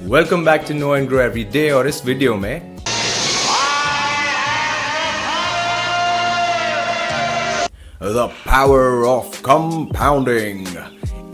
Welcome back to know and grow every day. और इस video में द पावर ऑफ कंपाउंडिंग,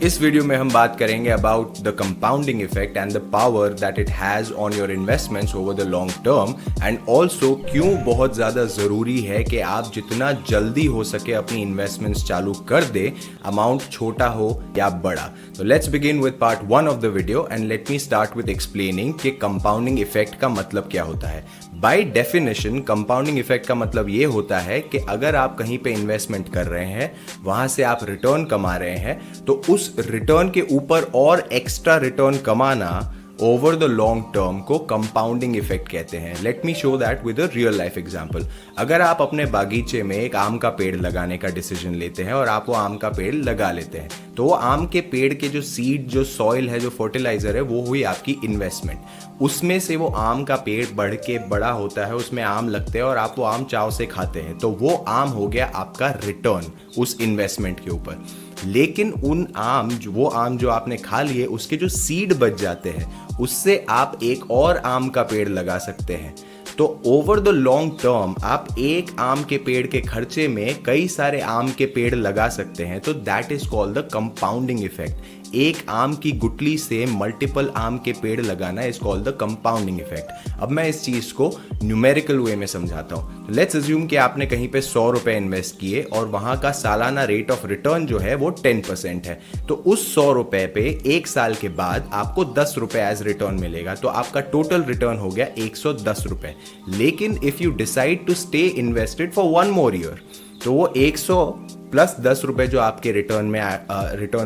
इस video में हम बात करेंगे about the compounding effect and the power that it has on your investments over the long term, and also क्यों बहुत ज़्यादा ज़रूरी है कि आप जितना जल्दी हो सके अपनी इन्वेस्टमेंट्स चालू कर दे, अमाउंट छोटा हो या बड़ा। तो let's begin with part 1 of the video and let me start with explaining कि कंपाउंडिंग इफेक्ट का मतलब क्या होता है। बाय डेफिनेशन कंपाउंडिंग इफेक्ट का मतलब ये होता है कि अगर आप कहीं पे इन्वेस्टमेंट कर रहे हैं, वहां से आप रिटर्न कमा रहे हैं, तो उस रिटर्न के ऊपर और एक्स्ट्रा रिटर्न कमाना ओवर द लॉन्ग टर्म को कंपाउंडिंग इफेक्ट कहते हैं। Let me show that with a real life example. अगर आप अपने बागीचे में एक आम का पेड़ लगाने का डिसीजन लेते हैं और आप वो आम का पेड़ लगा लेते हैं, तो वो आम के पेड़ के जो सीड, जो सॉइल है, जो फर्टिलाइजर है, वो हुई आपकी इन्वेस्टमेंट। उसमें से वो आम का पेड़ बढ़ के बड़ा होता है, उसमें आम लगते हैं और आप वो आम चाव से खाते हैं, तो वो आम हो गया आपका रिटर्न उस इन्वेस्टमेंट के ऊपर। लेकिन वो आम जो आपने खा लिए, उसके जो सीड बच जाते हैं, उससे आप एक और आम का पेड़ लगा सकते हैं। तो ओवर द लॉन्ग टर्म आप एक आम के पेड़ के खर्चे में कई सारे आम के पेड़ लगा सकते हैं। तो that is called the compounding effect. एक आम की गुठली से मल्टीपल आम के पेड़ लगाना is called the compounding effect. अब मैं इस चीज को न्यूमेरिकल वे में समझाता हूं। लेट्स अज्यूम कि आपने कहीं पे 100 रुपए इन्वेस्ट किए और वहां का सालाना रेट ऑफ रिटर्न जो है वो 10% है। तो उस 100 रुपए पे एक साल के बाद आपको 10 रुपए एज रिटर्न मिलेगा। तो आपका टोटल रिटर्न हो गया 110 रुपए। लेकिन if you decide to stay invested for 1 more year, तो वो 100 प्लस 10 रुपए जो आपके रिटर्न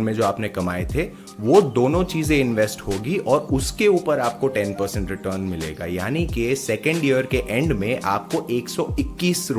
में जो आपने कमाए थे, वो दोनों चीजें इन्वेस्ट होगी और उसके ऊपर आपको 10% रिटर्न मिलेगा। यानी कि सेकेंड ईयर के एंड में आपको 121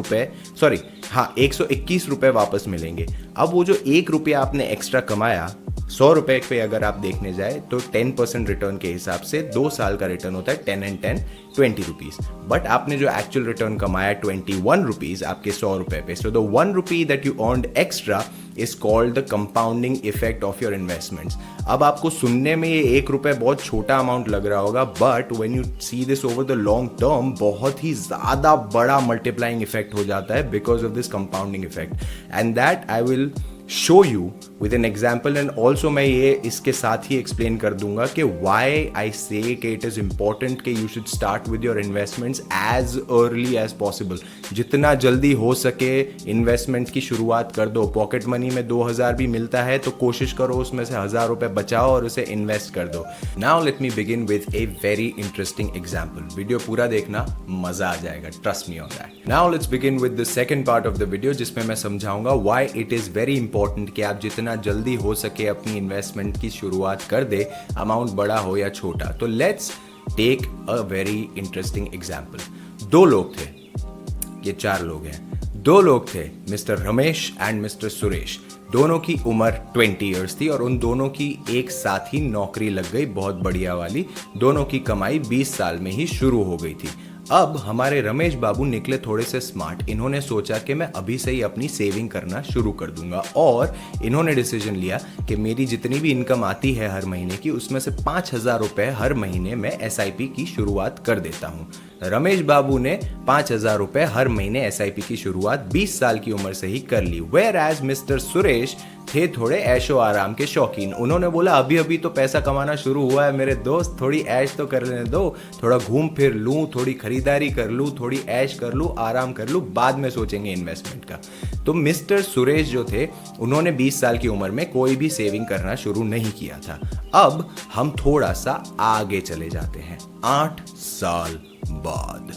रुपए वापस मिलेंगे। अब वो जो 1 रुपया आपने एक्स्ट्रा कमाया, 100 रुपए पे अगर आप देखने जाए तो 10% रिटर्न के हिसाब से 2 साल का रिटर्न होता है 10 एंड 10 20 रुपीज। बट आपने जो एक्चुअल रिटर्न कमाया 21 रुपीज आपके 100 रुपए पे। So the 1 rupee that you earned extra is called the compounding effect of your investments. अब आपको सुनने में ये 1 रुपए बहुत छोटा अमाउंट लग रहा होगा, but when you see this over the long term बहुत ही ज्यादा बड़ा मल्टीप्लाइंग इफेक्ट हो जाता है because of this compounding effect. And that I will show you with an example, and also मैं ये इसके साथ ही explain कर दूंगा कि why I say कि it is important कि you should start with your investments as early as possible। जितना जल्दी हो सके इन्वेस्टमेंट की शुरुआत कर दो। पॉकेट मनी में 2000 भी मिलता है तो कोशिश करो उसमें से 1000 रुपए बचाओ और उसे इन्वेस्ट कर दो। Now let me begin with a very interesting example। Video पूरा देखना, मजा आ जाएगा, trust me on that। Now let's begin with the second part of the video, जिसमें मैं समझाऊंगा why it is very important कि आप जितना जल्दी हो सके अपनी इन्वेस्टमेंट की शुरुआत कर दे, अमाउंट बड़ा हो या छोटा। तो let's take a very interesting example. 2 लोग थे, ये 4 लोग हैं। 2 लोग थे, mister Ramesh and mister Suresh. दोनों की उम्र 20 ईयर्स थी और उन दोनों की एक साथ ही नौकरी लग गई, बहुत बढ़िया वाली। दोनों की कमाई 20 साल में ही शुरू हो गई थी। अब हमारे रमेश बाबू निकले थोड़े से स्मार्ट। इन्होंने सोचा कि मैं अभी से ही अपनी सेविंग करना शुरू कर दूंगा और इन्होंने डिसीजन लिया कि मेरी जितनी भी इनकम आती है हर महीने की, उसमें से 5000 रुपए हर महीने में SIP की शुरुआत कर देता हूं। रमेश बाबू ने 5000 रुपए हर महीने SIP की शुरुआत 20 साल की उम्र से ही कर ली। वेयर एज मिस्टर सुरेश थे थोड़े ऐशो आराम के शौकीन। उन्होंने बोला अभी अभी तो पैसा कमाना शुरू हुआ है मेरे दोस्त, थोड़ी ऐश तो कर लेने दो, थोड़ा घूम फिर लूं, थोड़ी खरीदारी कर लूं, थोड़ी ऐश कर लूं, आराम कर लूं, बाद में सोचेंगे इन्वेस्टमेंट का। तो मिस्टर सुरेश जो थे, उन्होंने 20 साल की उम्र में कोई भी सेविंग करना शुरू नहीं किया था। अब हम थोड़ा सा आगे चले जाते हैं, 8 साल बाद।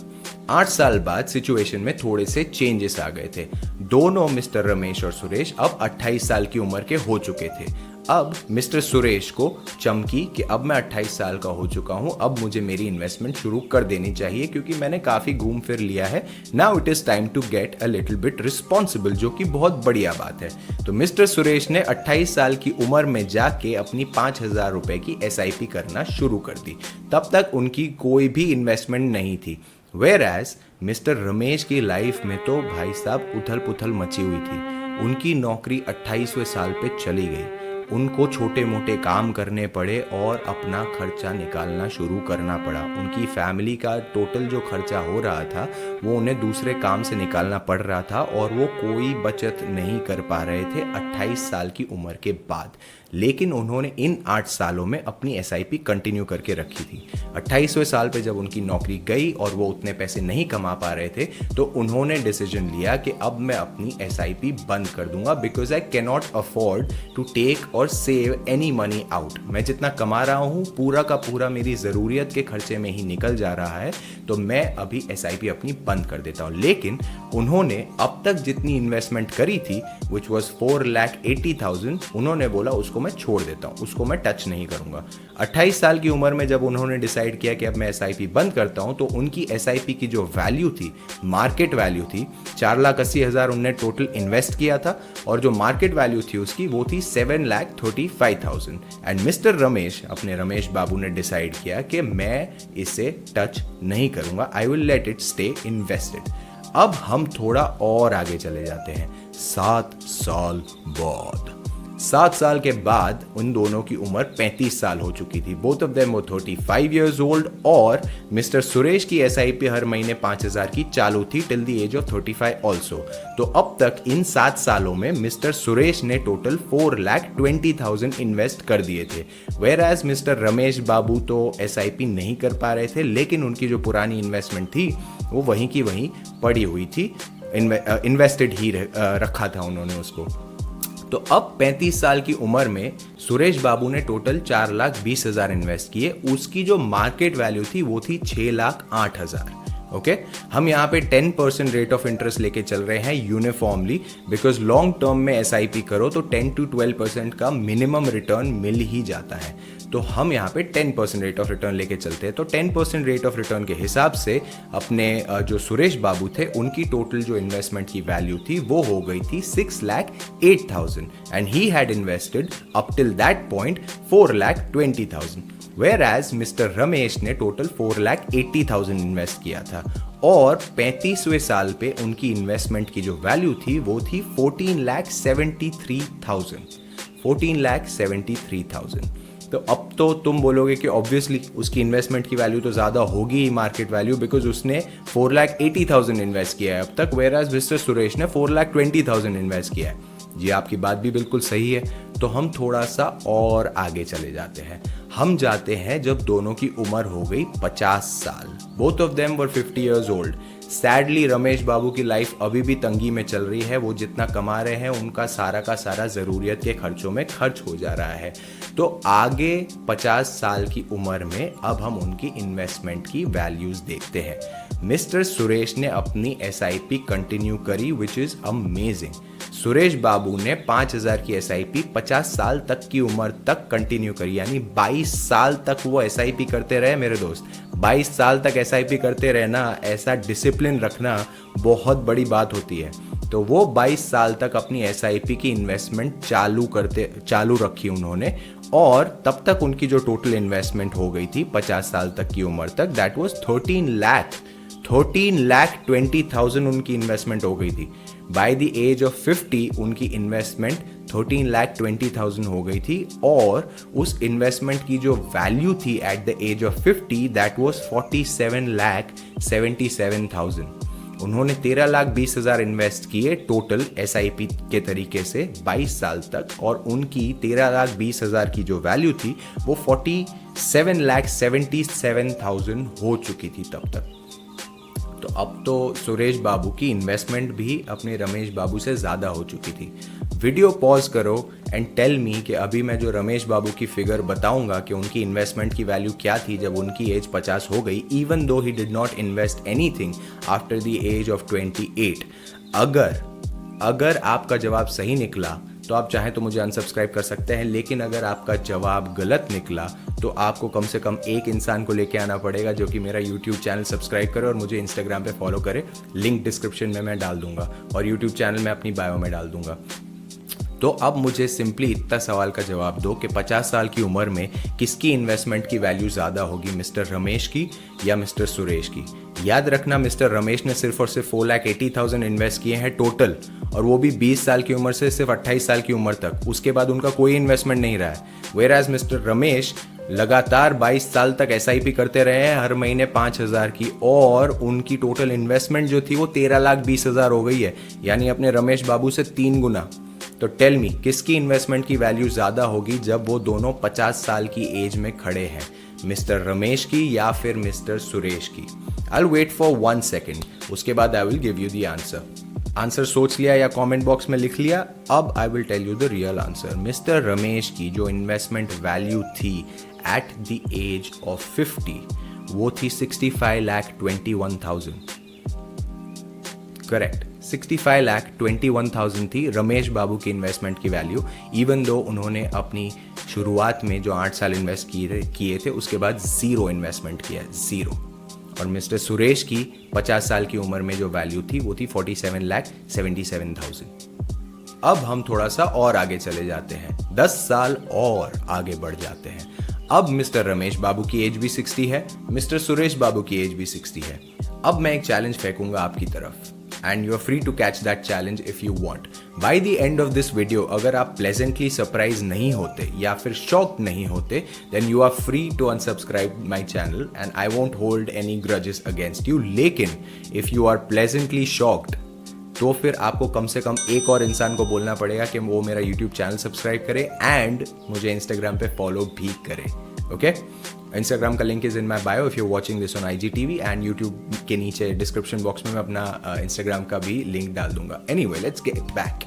8 साल बाद सिचुएशन में थोड़े से चेंजेस आ गए थे। दोनों मिस्टर रमेश और सुरेश अब 28 साल की उम्र के हो चुके थे। अब मिस्टर सुरेश को चमकी कि अब मैं 28 साल का हो चुका हूं, अब मुझे मेरी इन्वेस्टमेंट शुरू कर देनी चाहिए क्योंकि मैंने काफी घूम फिर लिया है। Now it is time to get a little bit responsible, जो कि बहुत बढ़िया बात है। तो मिस्टर सुरेश ने 28 साल की उम्र में जाके अपनी 5000 रुपए की SIP करना शुरू कर दी। तब तक उनकी कोई भी इन्वेस्टमेंट नहीं थी। वेयर एज मिस्टर रमेश की लाइफ में तो भाई साहब उथल पुथल मची हुई थी। उनकी नौकरी 28वें साल पे चली गई। उनको छोटे मोटे काम करने पड़े और अपना खर्चा निकालना शुरू करना पड़ा। उनकी फैमिली का टोटल जो खर्चा हो रहा था वो उन्हें दूसरे काम से निकालना पड़ रहा था और वो कोई बचत नहीं कर पा रहे थे 28 साल की उम्र के बाद। लेकिन उन्होंने इन 8 सालों में अपनी एसआईपी कंटिन्यू करके रखी थी। 28वें साल पे जब उनकी नौकरी गई और वो उतने पैसे नहीं कमा पा रहे थे तो उन्होंने डिसीजन लिया कि अब मैं अपनी एसआईपी बंद कर दूंगा, because I can not afford to take और सेव एनी मनी आउट। मैं जितना कमा रहा हूँ पूरा का पूरा मेरी ज़रूरियत के खर्चे में ही निकल जा रहा है, तो मैं अभी एसआईपी अपनी बंद कर देता हूँ। लेकिन उन्होंने अब तक जितनी इन्वेस्टमेंट करी थी विच वॉज 4,80,000, उन्होंने बोला उसको मैं छोड़ देता हूँ, उसको मैं टच नहीं करूँगा। 28 साल की उम्र में जब उन्होंने डिसाइड किया कि अब मैं एसआईपी बंद करता हूँ, तो उनकी एसआईपी की जो वैल्यू थी, मार्केट वैल्यू थी 4,80,000 उन्होंने टोटल इन्वेस्ट किया था और जो मार्केट वैल्यू थी उसकी वो थी 7,35,000। एंड मिस्टर रमेश, अपने रमेश बाबू ने डिसाइड किया कि मैं इसे टच नहीं करूँगा, I will let it stay invested. अब हम थोड़ा और आगे चले जाते हैं 7 साल बाद। 7 साल के बाद उन दोनों की उम्र 35 साल हो चुकी थी। बोथ ऑफ देम वो 35 years old और मिस्टर सुरेश की एसआईपी हर महीने 5,000 की चालू थी till the age of 35 also. तो अब तक इन 7 सालों में मिस्टर सुरेश ने टोटल 4,20,000 इन्वेस्ट कर दिए थे, वेयर एज मिस्टर रमेश बाबू तो एसआईपी नहीं कर पा रहे थे, लेकिन उनकी जो पुरानी इन्वेस्टमेंट थी वो वहीं की वहीं पड़ी हुई थी, इन्वेस्टेड ही रखा था उन्होंने उसको। तो अब 35 साल की उम्र में सुरेश बाबू ने टोटल 4,20,000 इन्वेस्ट किए। उसकी जो मार्केट वैल्यू थी वो थी 6,08,000। ओके, हम यहाँ पे 10% रेट ऑफ इंटरेस्ट लेके चल रहे हैं यूनिफॉर्मली, बिकॉज लॉन्ग टर्म में एसआईपी करो तो 10 to 12% का मिनिमम रिटर्न मिल ही जाता है। तो हम यहाँ पे 10% रेट ऑफ रिटर्न लेके चलते हैं। तो 10% रेट ऑफ रिटर्न के हिसाब से अपने जो सुरेश बाबू थे उनकी टोटल जो इन्वेस्टमेंट की वैल्यू थी वो हो गई थी 6,08,000 and he had invested up till that point 4,20,000, whereas mister Ramesh ने टोटल 4,80,000 इन्वेस्ट किया था और 35वें साल पे उनकी इन्वेस्टमेंट की जो वैल्यू थी वो थी 14,73,000। तो अब तो तुम बोलोगे कि ऑब्वियसली उसकी इन्वेस्टमेंट की वैल्यू तो ज़्यादा होगी ही मार्केट वैल्यू, बिकॉज उसने 4,80,000 इन्वेस्ट किया है अब तक, वेयर एज मिस्टर सुरेश ने 4,20,000 इन्वेस्ट किया है। जी आपकी बात भी बिल्कुल सही है। तो हम थोड़ा सा और आगे चले जाते हैं। हम जाते हैं जब दोनों की उम्र हो गई 50 साल। Both of them were 50 years old। Sadly Ramesh Babu की लाइफ अभी भी तंगी में चल रही है। वो जितना कमा रहे हैं उनका सारा का सारा ज़रूरियत के खर्चों में खर्च हो जा रहा है। तो आगे 50 साल की उम्र में अब हम उनकी इन्वेस्टमेंट की वैल्यूज़ देखते हैं। मिस्टर सुरेश ने अपनी एसआईपी कंटिन्यू करी, which is amazing. Suresh Babu ने 5,000 की एसआईपी 50 साल तक की उम्र तक कंटिन्यू करी, यानी 22 साल तक वो एसआईपी करते रहे मेरे दोस्त। 22 साल तक एसआईपी करते रहना, ऐसा डिसिप्लिन रखना बहुत बड़ी बात होती है। तो वो 22 साल तक अपनी एसआईपी की इन्वेस्टमेंट चालू रखी उन्होंने और तब तक उनकी जो टोटल इन्वेस्टमेंट हो गई थी 50 साल तक की उम्र तक, दैट वाज 13,20,000 उनकी इन्वेस्टमेंट हो गई थी। बाय द एज ऑफ 50 उनकी इन्वेस्टमेंट 13,20,000 हो गई थी और उस इन्वेस्टमेंट की जो वैल्यू थी at the age of 50 that was 47,77,000। उन्होंने 13,20,000 इन्वेस्ट किए टोटल एसआईपी के तरीके से 22 साल तक और उनकी 13,20,000 की जो वैल्यू थी वो 47,77,000 हो चुकी थी तब तक। तो अब तो सुरेश बाबू की इन्वेस्टमेंट भी अपने रमेश बाबू से ज़्यादा हो चुकी थी। वीडियो पॉज करो एंड टेल मी कि अभी मैं जो रमेश बाबू की फिगर बताऊंगा कि उनकी इन्वेस्टमेंट की वैल्यू क्या थी जब उनकी एज 50 हो गई, even though he did not invest anything after the age of 28। अगर आपका जवाब सही निकला तो आप चाहें तो मुझे अनसब्सक्राइब कर सकते हैं, लेकिन अगर आपका जवाब गलत निकला तो आपको कम से कम एक इंसान को लेके आना पड़ेगा जो कि मेरा YouTube चैनल सब्सक्राइब करे और मुझे Instagram पे फॉलो करे। लिंक डिस्क्रिप्शन में मैं डाल दूंगा और YouTube चैनल मैं अपनी बायो में डाल दूंगा। तो अब मुझे सिंपली इतना सवाल का जवाब दो कि 50 साल की उम्र में किसकी इन्वेस्टमेंट की वैल्यू ज़्यादा होगी, मिस्टर रमेश की या मिस्टर सुरेश की? याद रखना मिस्टर रमेश ने सिर्फ और सिर्फ 4,80,000 इन्वेस्ट किए हैं टोटल, और वो भी 20 साल की उम्र से सिर्फ 28 साल की उम्र तक। उसके बाद उनका कोई इन्वेस्टमेंट नहीं रहा है। वेयर एज मिस्टर रमेश लगातार 22 साल तक SIP करते रहे हैं हर महीने 5,000 की, और उनकी टोटल इन्वेस्टमेंट जो थी वो 13,20,000 हो गई है, यानी अपने रमेश बाबू से 3 गुना। तो टेल मी, किसकी इन्वेस्टमेंट की वैल्यू ज़्यादा होगी जब वो दोनों 50 साल की एज में खड़े हैं, मिस्टर रमेश की या फिर मिस्टर सुरेश की? I will wait for 1 second, उसके बाद I will give you the answer. Answer सोच लिया या कमेंट बॉक्स में लिख लिया? अब I will tell you the real answer. Mister Ramesh की जो इन्वेस्टमेंट वैल्यू थी एट द एज ऑफ 50, वो थी 65,21,000। करेक्ट, 65,21,000 थी रमेश बाबू की इन्वेस्टमेंट की वैल्यू, इवन दो उन्होंने अपनी शुरुआत में जो 8 साल इन्वेस्ट किए थे उसके बाद ज़ीरो इन्वेस्टमेंट किया, ज़ीरो। और मिस्टर सुरेश की 50 साल की उम्र में जो वैल्यू थी वो थी 47,77,000। अब हम थोड़ा सा और आगे चले जाते हैं, 10 साल और आगे बढ़ जाते हैं। अब मिस्टर रमेश बाबू की एज भी 60 है, मिस्टर सुरेश बाबू की एज भी 60 है। अब मैं एक चैलेंज फेंकूंगा आपकी तरफ, and you are free to catch that challenge if you want. By the end of this video अगर आप प्लेजेंटली सरप्राइज नहीं होते या फिर शॉक्ड नहीं होते, then you are free to unsubscribe my channel and I won't hold any grudges against you. लेकिन if you are pleasantly shocked, तो फिर आपको कम से कम एक और इंसान को बोलना पड़ेगा कि वो मेरा यूट्यूब चैनल सब्सक्राइब करे एंड मुझे इंस्टाग्राम पे फॉलो भी करे। ओके, इंस्टाग्राम का link is in my bio if you watching this on IGTV, and YouTube के नीचे डिस्क्रिप्शन बॉक्स में मैं अपना इंस्टाग्राम का भी लिंक डाल दूंगा। Anyway, let's get back.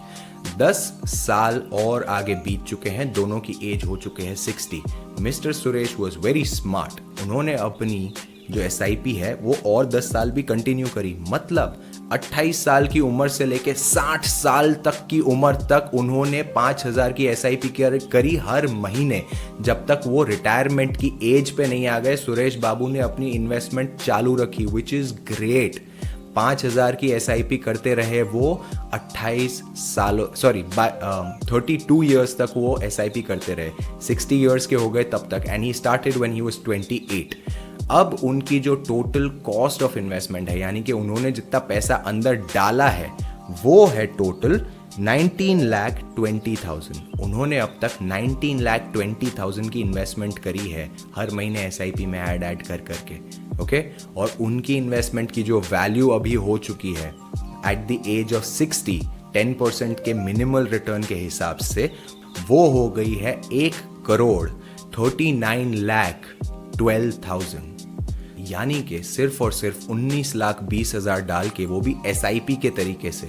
10 साल और आगे बीत चुके हैं, दोनों की एज हो चुके हैं 60। Mister Suresh was very smart, उन्होंने अपनी जो SIP है वो और 10 साल भी कंटिन्यू करी, मतलब 28 साल की उम्र से लेके 60 साल तक की उम्र तक उन्होंने 5,000 की SIP करी हर महीने, जब तक वो रिटायरमेंट की एज पे नहीं आ गए। सुरेश बाबू ने अपनी इन्वेस्टमेंट चालू रखी, विच इज़ ग्रेट। 5,000 की SIP करते रहे वो 28 सालों 32 ईयर्स तक वो SIP करते रहे, 60 ईयर्स के हो गए तब तक, and he started when he was 28। अब उनकी जो टोटल कॉस्ट ऑफ इन्वेस्टमेंट है, यानी कि उन्होंने जितना पैसा अंदर डाला है, वो है टोटल 19,20,000। उन्होंने अब तक 19,20,000 की इन्वेस्टमेंट करी है हर महीने SIP में ऐड कर करके। ओके, और उनकी इन्वेस्टमेंट की जो वैल्यू अभी हो चुकी है एट द एज ऑफ 60, 10% के मिनिमल रिटर्न के हिसाब से वो हो गई है 1,39,12,000। यानी कि सिर्फ और सिर्फ 19,20,000 डाल के, वो भी SIP के तरीके से,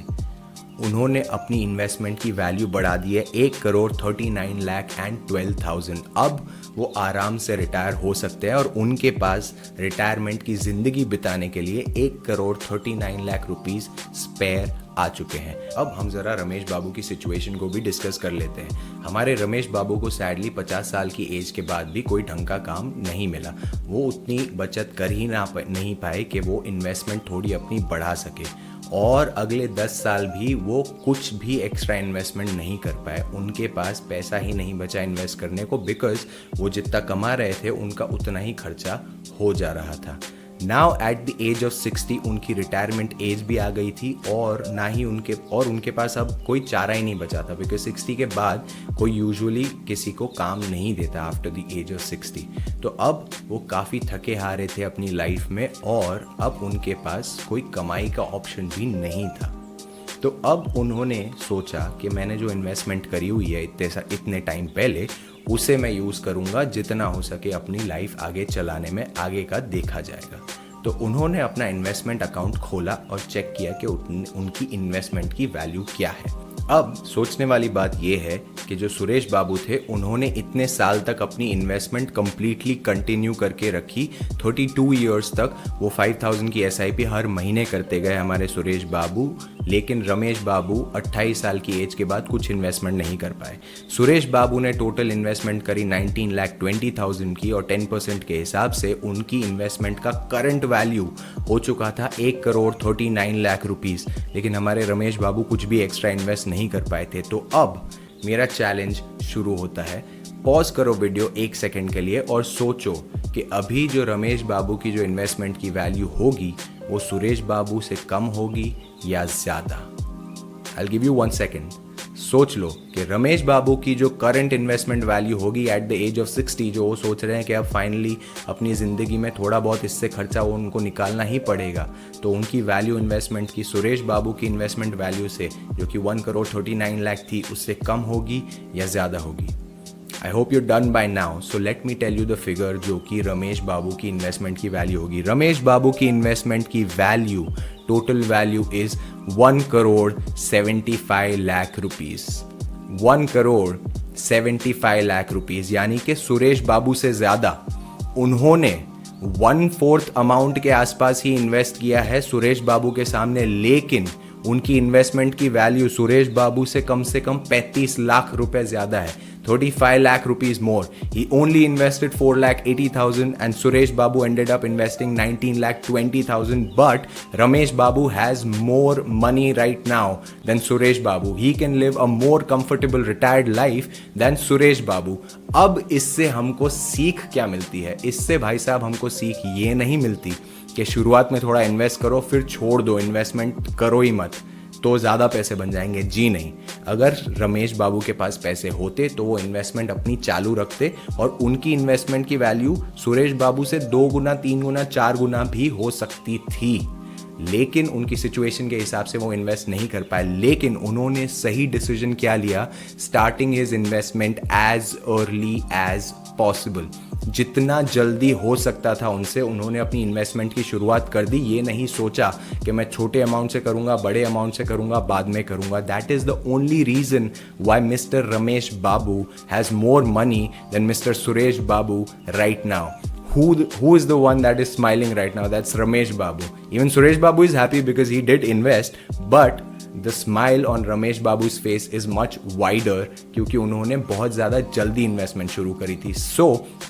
उन्होंने अपनी इन्वेस्टमेंट की वैल्यू बढ़ा दी है 1,39,12,000। अब वो आराम से रिटायर हो सकते हैं और उनके पास रिटायरमेंट की ज़िंदगी बिताने के लिए 1,39,00,000 रुपीज़ स्पेयर आ चुके हैं। अब हम ज़रा रमेश बाबू की सिचुएशन को भी डिस्कस कर लेते हैं। हमारे रमेश बाबू को सैडली 50 साल की एज के बाद भी कोई ढंग का काम नहीं मिला। वो उतनी बचत कर ही नहीं पाए कि वो इन्वेस्टमेंट थोड़ी अपनी बढ़ा सके, और अगले 10 साल भी वो कुछ भी एक्स्ट्रा इन्वेस्टमेंट नहीं कर पाए। उनके पास पैसा ही नहीं बचा इन्वेस्ट करने को, बिकॉज वो जितना कमा रहे थे उनका उतना ही खर्चा हो जा रहा था। Now at the age of 60 उनकी रिटायरमेंट एज भी आ गई थी, और ना ही उनके पास अब कोई चारा ही नहीं बचा था, बिकॉज 60 के बाद कोई यूजुअली किसी को काम नहीं देता आफ्टर द एज ऑफ 60। तो अब वो काफ़ी थके हारे थे अपनी लाइफ में, और अब उनके पास कोई कमाई का ऑप्शन भी नहीं था। तो अब उन्होंने सोचा कि मैंने जो इन्वेस्टमेंट करी हुई है इतने टाइम पहले, उसे मैं यूज़ करूँगा, जितना हो सके अपनी लाइफ आगे चलाने में आगे का देखा जाएगा। तो उन्होंने अपना इन्वेस्टमेंट अकाउंट खोला और चेक किया कि उनकी इन्वेस्टमेंट की वैल्यू क्या है। अब सोचने वाली बात यह है कि जो सुरेश बाबू थे, उन्होंने इतने साल तक अपनी इन्वेस्टमेंट कंप्लीटली कंटिन्यू करके रखी, 32 ईयर्स तक वो 5,000 की SIP हर महीने करते गए हमारे सुरेश बाबू। लेकिन रमेश बाबू 28 साल की एज के बाद कुछ इन्वेस्टमेंट नहीं कर पाए। सुरेश बाबू ने टोटल इन्वेस्टमेंट करी 19,20,000 की, और 10% के हिसाब से उनकी इन्वेस्टमेंट का करंट वैल्यू हो चुका था 1,39,00,000 रुपीज़। लेकिन हमारे रमेश बाबू कुछ भी एक्स्ट्रा इन्वेस्ट नहीं कर पाए थे। तो अब मेरा चैलेंज शुरू होता है, पॉज करो वीडियो 1 सेकंड के लिए और सोचो कि अभी जो रमेश बाबू की जो इन्वेस्टमेंट की वैल्यू होगी वो सुरेश बाबू से कम होगी या ज़्यादा। I give you 1 second. सोच लो कि रमेश बाबू की जो करंट इन्वेस्टमेंट वैल्यू होगी एट द एज ऑफ 60, जो वो सोच रहे हैं कि अब फाइनली अपनी ज़िंदगी में थोड़ा बहुत इससे खर्चा वो उनको निकालना ही पड़ेगा, तो उनकी वैल्यू इन्वेस्टमेंट की सुरेश बाबू की इन्वेस्टमेंट वैल्यू से, जो कि 1,39,00,000 थी, उससे कम होगी या ज़्यादा होगी। I hope you done by now, so let me tell you the figure जो कि रमेश बाबू की इन्वेस्टमेंट की वैल्यू होगी। रमेश बाबू की इन्वेस्टमेंट की value, total value is 1,75,00,000 rupees. 1,75,00,000 rupees, यानी कि सुरेश बाबू से ज़्यादा उन्होंने 1/4 अमाउंट के आसपास ही इन्वेस्ट किया है सुरेश बाबू के सामने, लेकिन उनकी इन्वेस्टमेंट की वैल्यू सुरेश बाबू से कम 35 लाख रुपए ज़्यादा है, 35 lakh rupees more. He only invested 4,80,000 and Suresh Babu ended up investing 19,20,000. But Ramesh Babu has more money right now than Suresh Babu. He can live a more comfortable retired life than Suresh Babu. अब इससे हमको सीख क्या मिलती है? इससे भाई साहब हमको सीख ये नहीं मिलती कि शुरुआत में थोड़ा इन्वेस्ट करो फिर छोड़ दो, इन्वेस्टमेंट करो ही मत तो ज़्यादा पैसे बन जाएंगे। जी नहीं, अगर रमेश बाबू के पास पैसे होते तो वो इन्वेस्टमेंट अपनी चालू रखते और उनकी इन्वेस्टमेंट की वैल्यू सुरेश बाबू से 2 गुना, 3 गुना, 4 गुना भी हो सकती थी, लेकिन उनकी सिचुएशन के हिसाब से वो इन्वेस्ट नहीं कर पाए। लेकिन उन्होंने सही डिसीजन क्या लिया, starting his investment as early as possible. जितना जल्दी हो सकता था उनसे उन्होंने अपनी इन्वेस्टमेंट की शुरुआत कर दी। ये नहीं सोचा कि मैं छोटे अमाउंट से करूंगा, बड़े अमाउंट से करूंगा, बाद में करूंगा। That is the only reason why mister Ramesh babu has more money than mister Suresh babu right now. Who is the one that is smiling right now? That's Ramesh Babu. Even Suresh Babu is happy because he did invest, but the smile on Ramesh Babu's face is much wider क्योंकि उन्होंने बहुत ज़्यादा जल्दी investment शुरू करी थी. So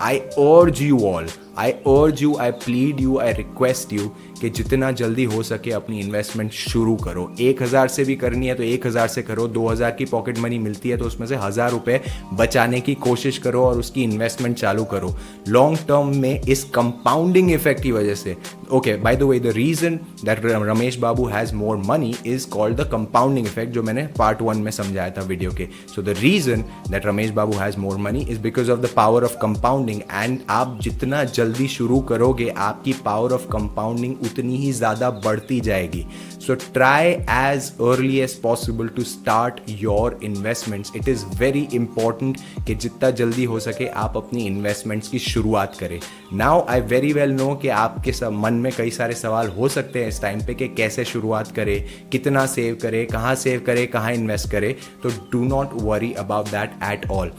I urge you all, I urge you, I plead you, I request you कि जितना जल्दी हो सके अपनी इन्वेस्टमेंट शुरू करो. 1,000 से भी करनी है तो 1,000 से करो. 2,000 की पॉकेट मनी मिलती है तो उसमें से 1,000 रुपये बचाने की कोशिश करो और उसकी इन्वेस्टमेंट चालू करो. लॉन्ग टर्म में इस कंपाउंडिंग इफेक्ट की वजह से, okay by the way, the reason that Ramesh babu has more money is called the compounding effect, जो मैंने पार्ट 1 में समझाया था वीडियो के. So the reason that Ramesh babu has more money is because of the power of compounding. And आप जितना जल्दी शुरू करोगे आपकी पावर ऑफ कंपाउंडिंग उतनी ही ज़्यादा बढ़ती जाएगी. So try as early as possible to start your investments. It is very important कि जितना जल्दी हो सके आप अपनी इन्वेस्टमेंट्स की शुरुआत करें. Now I very well know कि आपके मन में कई सारे सवाल हो सकते हैं इस टाइम पे कि कैसे शुरुआत करें, कितना सेव करें, कहाँ सेव करें, कहाँ इन्वेस्ट करें. तो do not worry about that at all.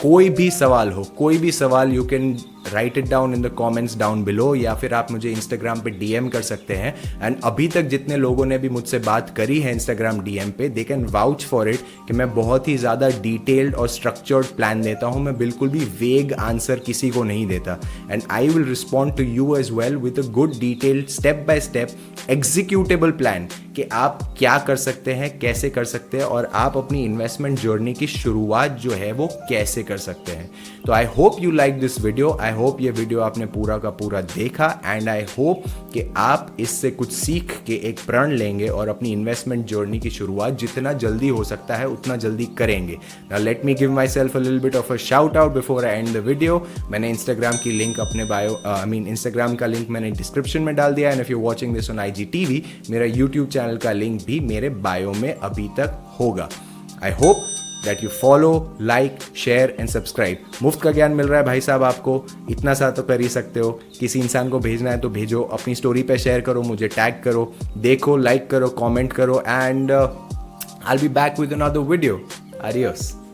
कोई भी सवाल हो, कोई भी सवाल, you can write it down in the comments down below, या फिर आप मुझे इंस्टाग्राम पे डीएम कर सकते हैं. एंड अभी तक जितने लोगों ने भी मुझसे बात करी है इंस्टाग्राम डीएम पे, they can vouch for it कि मैं बहुत ही ज़्यादा डिटेल्ड और स्ट्रक्चर्ड प्लान देता हूँ. मैं बिल्कुल भी वेग आंसर किसी को नहीं देता. And I will respond to you as well with a good detailed step by step executable plan कि आप क्या कर सकते हैं, कैसे कर सकते हैं और आप अपनी इन्वेस्टमेंट जर्नी की शुरुआत जो है वो कैसे कर सकते हैं. तो आई hope you like this video. I hope ये वीडियो आपने पूरा का पूरा देखा एंड आई होप कि आप इससे कुछ सीख के एक प्रण लेंगे और अपनी इन्वेस्टमेंट जर्नी की शुरुआत जितना जल्दी हो सकता है उतना जल्दी करेंगे. Now let me give my self a little bit of a shout out before I and the video. मैंने इंस्टाग्राम की लिंक अपने बायो इंस्टाग्राम का लिंक मैंने डिस्क्रिप्शन में डाल दिया. And if you watching this on IGTV, मेरा YouTube channel का लिंक भी मेरे बायो में अभी तक होगा. I hope that you follow, like, share and subscribe. मुफ्त का ज्ञान मिल रहा है भाई साहब आपको, इतना सा तो कर ही सकते हो. किसी इंसान को भेजना है तो भेजो, अपनी स्टोरी पे शेयर करो, मुझे टैग करो, देखो, लाइक करो, कमेंट करो and I will be back with another video. Adios.